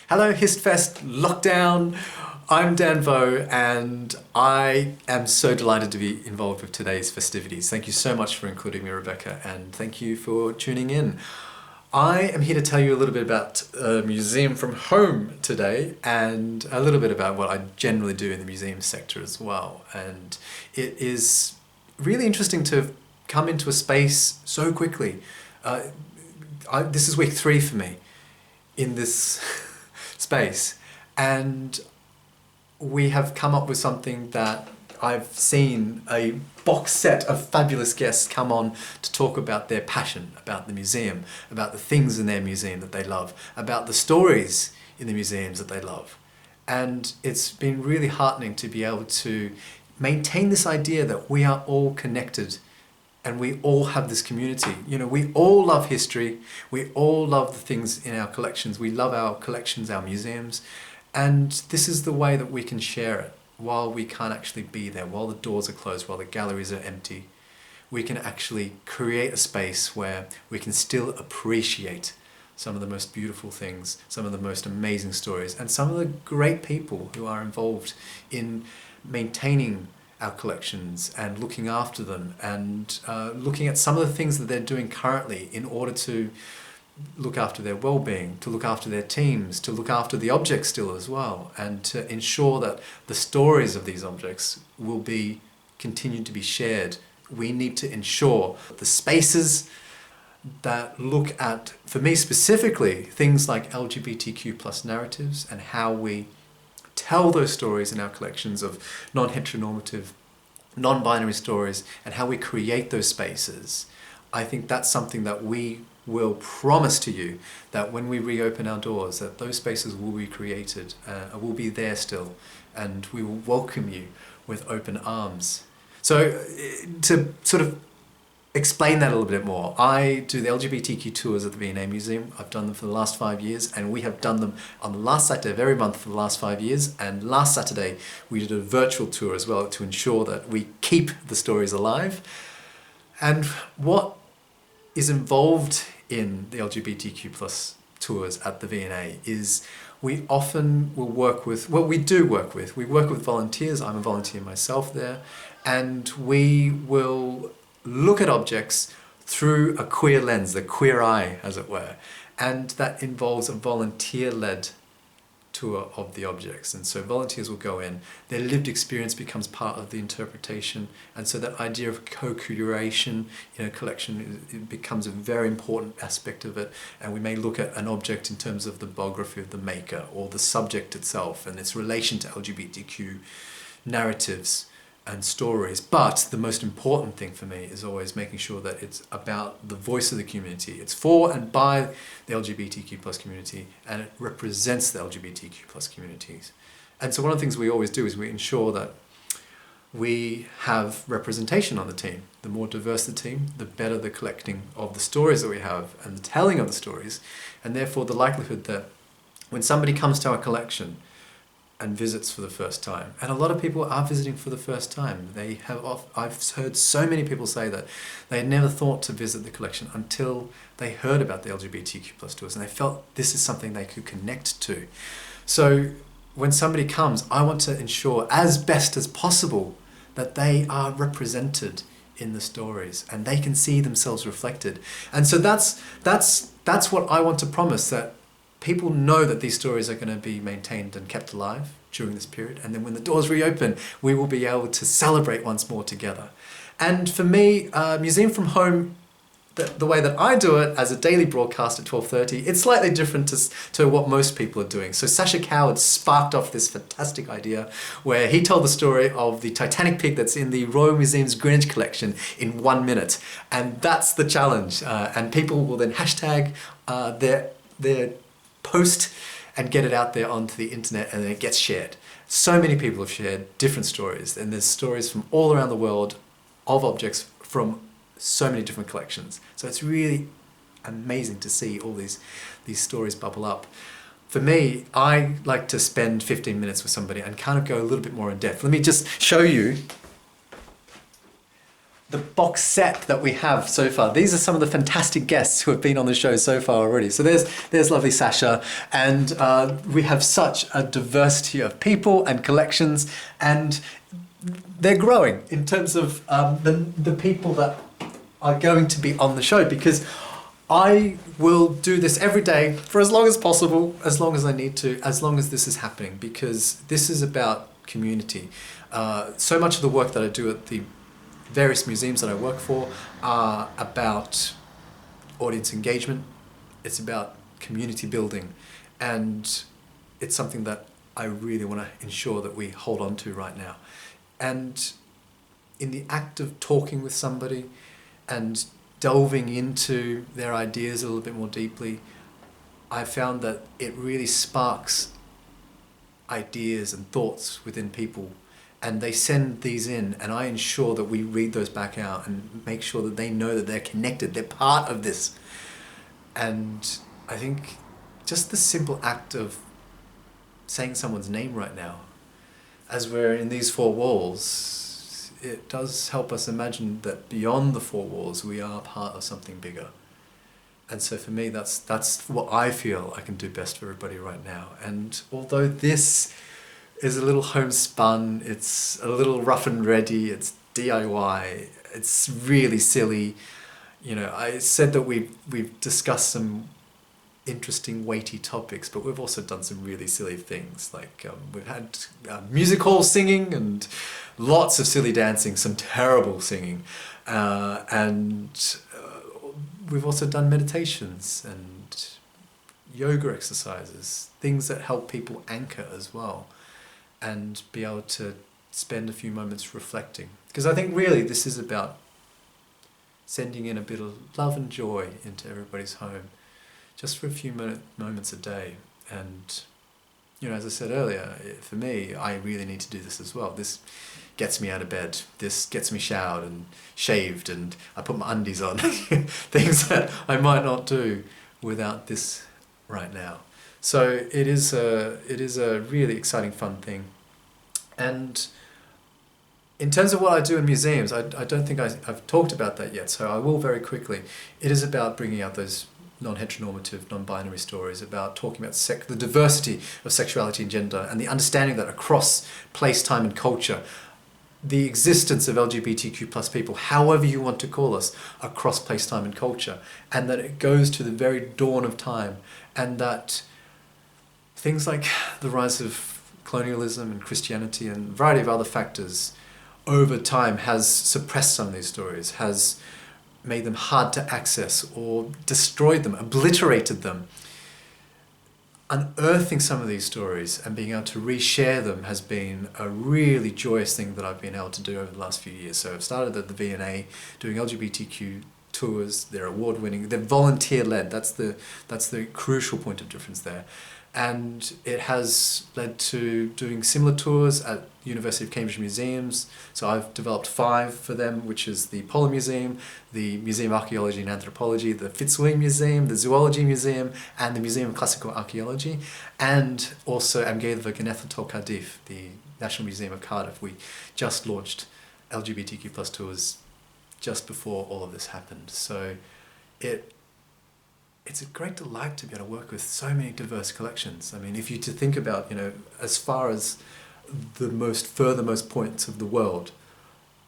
Hello HistFest Lockdown. I'm Dan Vo and I am so delighted to be involved with today's festivities. Thank you so much for including me, Rebecca, and thank you for tuning in. I am here to tell you a little bit about Museum from Home today and a little bit about what I generally do in the museum sector as well. And it is really interesting to come into a space so quickly. This is week 3 for me in this space, and we have come up with something that I've seen a box set of fabulous guests come on to talk about their passion, about the museum, about the things in their museum that they love, about the stories in the museums that they love. And it's been really heartening to be able to maintain this idea that we are all connected and we all have this community. You know, we all love history, we all love the things in our collections, we love our collections, our museums, and this is the way that we can share it while we can't actually be there, while the doors are closed, while the galleries are empty. We can actually create a space where we can still appreciate some of the most beautiful things, some of the most amazing stories, and some of the great people who are involved in maintaining our collections and looking after them and looking at some of the things that they're doing currently in order to look after their well-being, to look after their teams, to look after the objects still as well, and to ensure that the stories of these objects will be continued to be shared. We need to ensure the spaces that look at, for me specifically, things like LGBTQ plus narratives and how we tell those stories in our collections of non-heteronormative, non-binary stories, and how we create those spaces. I think that's something that we will promise to you, that when we reopen our doors, that those spaces will be created, will be there still, and we will welcome you with open arms. So to sort of explain that a little bit more, I do the LGBTQ Tours at the V&A Museum. I've done them for the last 5 years, and we have done them on the last Saturday of every month for the last 5 years. And last Saturday, we did a virtual tour as well to ensure that we keep the stories alive. And what is involved in the LGBTQ plus tours at the V&A is we often will work with, we work with volunteers. I'm a volunteer myself there, and we will look at objects through a queer lens, the queer eye, as it were. And that involves a volunteer-led tour of the objects. And so volunteers will go in, their lived experience becomes part of the interpretation. And so that idea of co-curation in a collection, it becomes a very important aspect of it. And we may look at an object in terms of the biography of the maker or the subject itself and its relation to LGBTQ narratives and stories. But the most important thing for me is always making sure that it's about the voice of the community. It's for and by the LGBTQ plus community, and it represents the LGBTQ plus communities. And so one of the things we always do is we ensure that we have representation on the team. The more diverse the team, the better the collecting of the stories that we have and the telling of the stories, and therefore the likelihood that when somebody comes to our collection and visits for the first time. And a lot of people are visiting for the first time. I've heard so many people say that they had never thought to visit the collection until they heard about the LGBTQ plus tours and they felt this is something they could connect to. So when somebody comes, I want to ensure as best as possible that they are represented in the stories and they can see themselves reflected. And so that's what I want to promise, that people know that these stories are going to be maintained and kept alive during this period. And then when the doors reopen, we will be able to celebrate once more together. And for me, Museum from Home, the way that I do it as a daily broadcast at 12:30, it's slightly different to what most people are doing. So Sacha Coward sparked off this fantastic idea where he told the story of the Titanic pig that's in the Royal Museum's Greenwich collection in 1 minute. And that's the challenge. And people will then hashtag their post and get it out there onto the internet, and then it gets shared. So many people have shared different stories, and there's stories from all around the world of objects from so many different collections. So it's really amazing to see all these stories bubble up. For me, I like to spend 15 minutes with somebody and kind of go a little bit more in depth. Let me just show you the box set that we have so far. These are some of the fantastic guests who have been on the show so far already. So there's lovely Sasha, and we have such a diversity of people and collections, and they're growing in terms of the people that are going to be on the show, because I will do this every day for as long as possible, as long as I need to, as long as this is happening, because this is about community. So much of the work that I do at the various museums that I work for are about audience engagement. It's about community building, and it's something that I really want to ensure that we hold on to right now. And in the act of talking with somebody and delving into their ideas a little bit more deeply, I found that it really sparks ideas and thoughts within people, and they send these in, and I ensure that we read those back out and make sure that they know that they're connected, they're part of this. And I think just the simple act of saying someone's name right now, as we're in these four walls, it does help us imagine that beyond the four walls we are part of something bigger. And so for me, that's what I feel I can do best for everybody right now. And although this is a little homespun, it's a little rough and ready, it's DIY, it's really silly. You know, I said that we've discussed some interesting, weighty topics, but we've also done some really silly things. Like we've had music hall singing and lots of silly dancing, some terrible singing, and we've also done meditations and yoga exercises, things that help people anchor as well, and be able to spend a few moments reflecting. Because I think really this is about sending in a bit of love and joy into everybody's home, just for a few moments a day. And, you know, as I said earlier, for me, I really need to do this as well. This gets me out of bed. This gets me showered and shaved, and I put my undies on. Things that I might not do without this right now. So it is a really exciting, fun thing. And in terms of what I do in museums, I don't think I've talked about that yet, so I will very quickly. It is about bringing out those non-heteronormative, non-binary stories, about talking about the diversity of sexuality and gender, and the understanding that across place, time and culture, the existence of LGBTQ plus people, however you want to call us, across place, time and culture, and that it goes to the very dawn of time, and that things like the rise of colonialism and Christianity and a variety of other factors over time has suppressed some of these stories, has made them hard to access or destroyed them, obliterated them. Unearthing some of these stories and being able to reshare them has been a really joyous thing that I've been able to do over the last few years. So I've started at the V&A doing LGBTQ tours. They're award-winning. They're volunteer-led. That's the crucial point of difference there. And it has led to doing similar tours at University of Cambridge museums. So I've developed 5 for them, which is the Polar Museum, the Museum of Archaeology and Anthropology, the Fitzwilliam Museum, the Zoology Museum, and the Museum of Classical Archaeology, and also Amgueddfa Ganethfa Tol Cardiff, the National Museum of Cardiff. We just launched LGBTQ plus tours just before all of this happened. So it's a great delight to be able to work with so many diverse collections. I mean, if you to think about, you know, as far as the most furthermost points of the world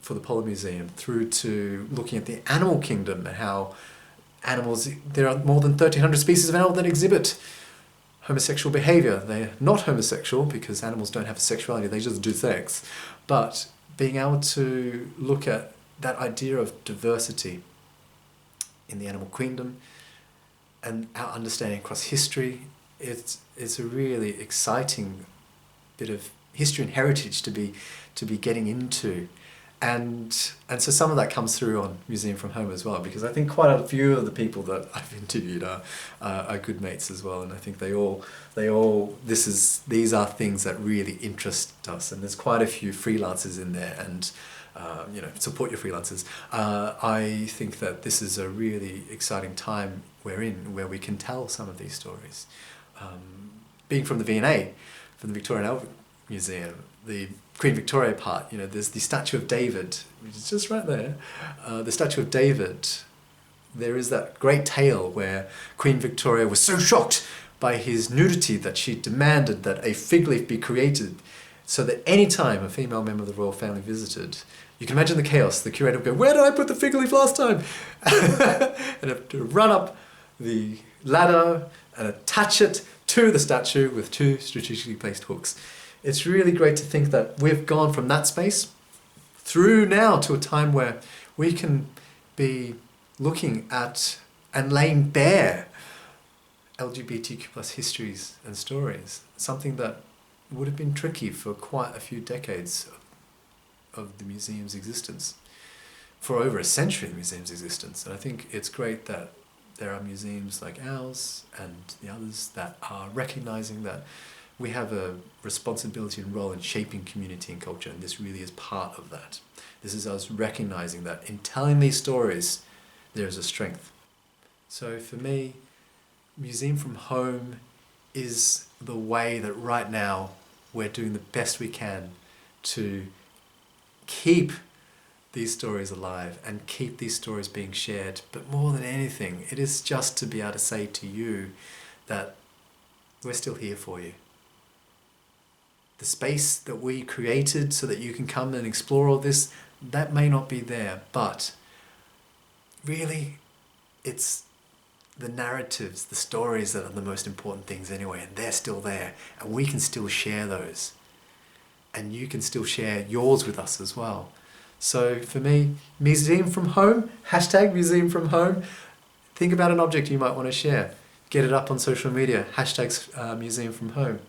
for the Polar Museum, through to looking at the animal kingdom and how animals, there are more than 1,300 species of animal that exhibit homosexual behavior. They're not homosexual because animals don't have a sexuality, they just do sex. But being able to look at that idea of diversity in the animal kingdom, and our understanding across history, it's a really exciting bit of history and heritage to be getting into, and so some of that comes through on Museum from Home as well, because I think quite a few of the people that I've interviewed are good mates as well, and I think these are things that really interest us, and there's quite a few freelancers in there, and you know, support your freelancers. I think that this is a really exciting time we're in, where we can tell some of these stories. Being from the V&A, from the Victorian Museum, the Queen Victoria part, there's the statue of David, which is just right there. The statue of David, there is that great tale where Queen Victoria was so shocked by his nudity that she demanded that a fig leaf be created so that any time a female member of the royal family visited, you can imagine the chaos. The curator would go, "Where did I put the fig leaf last time?" And have to run up the ladder and attach it to the statue with 2 strategically placed hooks. It's really great to think that we've gone from that space through now to a time where we can be looking at and laying bare LGBTQ plus histories and stories, something that would have been tricky for quite a few decades of the museum's existence, for over a century of the museum's existence. And I think it's great that there are museums like ours and the others that are recognizing that we have a responsibility and role in shaping community and culture, and this really is part of that. This is us recognizing that in telling these stories, there is a strength. So for me, Museum from Home is the way that right now we're doing the best we can to keep these stories alive and keep these stories being shared. But more than anything, it is just to be able to say to you that we're still here for you. The space that we created so that you can come and explore all this, that may not be there, but really it's the narratives, the stories that are the most important things anyway, and they're still there, and we can still share those. And you can still share yours with us as well. So for me, Museum from Home, hashtag Museum from Home. Think about an object you might want to share. Get it up on social media, hashtags Museum from Home.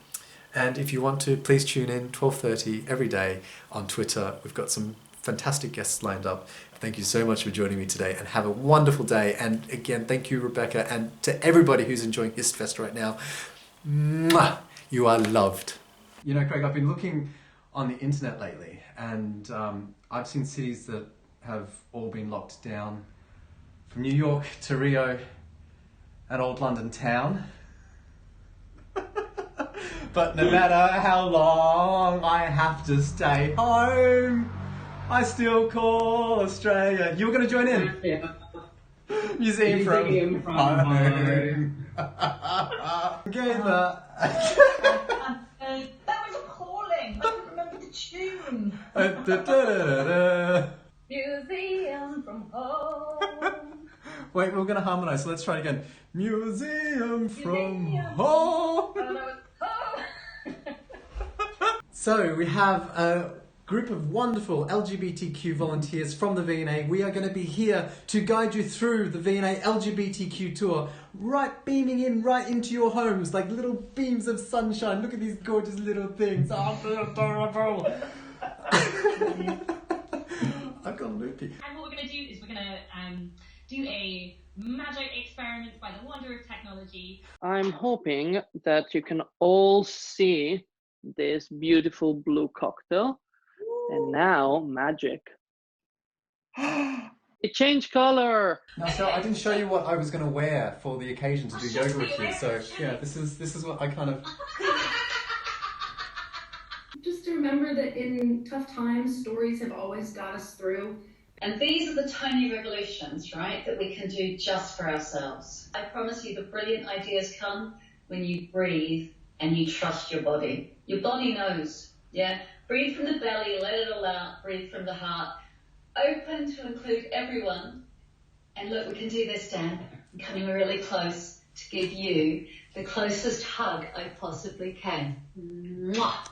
And if you want to, please tune in 12:30 every day on Twitter. We've got some fantastic guests lined up. Thank you so much for joining me today, and have a wonderful day. And again, thank you, Rebecca, and to everybody who's enjoying HistFest right now. Mwah! You are loved. Craig, I've been looking on the internet lately, and I've seen cities that have all been locked down, from New York to Rio and Old London town. But no matter how long I have to stay home, I still call Australia. You were going to join in? Yeah. Museum from Home. Gamer. That was appalling. I couldn't remember the tune. Museum from Home. Wait, we're going to harmonise, so let's try it again. Museum from Home. So we have a group of wonderful LGBTQ volunteers from the V&A. We are going to be here to guide you through the V&A LGBTQ tour, right beaming in right into your homes like little beams of sunshine. Look at these gorgeous little things. Oh, they're adorable. I've gone loopy. And what we're going to do is we're going to do a magic experiment by the wonder of technology. I'm hoping that you can all see this beautiful blue cocktail. And now, magic. It changed color. Now, so I didn't show you what I was going to wear for the occasion to do yoga with you. So yeah, this is what I kind of. Just to remember that in tough times, stories have always got us through. And these are the tiny revolutions, right, that we can do just for ourselves. I promise you the brilliant ideas come when you breathe and you trust your body. Your body knows, yeah? Breathe from the belly, let it all out, breathe from the heart. Open to include everyone. And look, we can do this, Dan. I'm coming really close to give you the closest hug I possibly can. Mwah!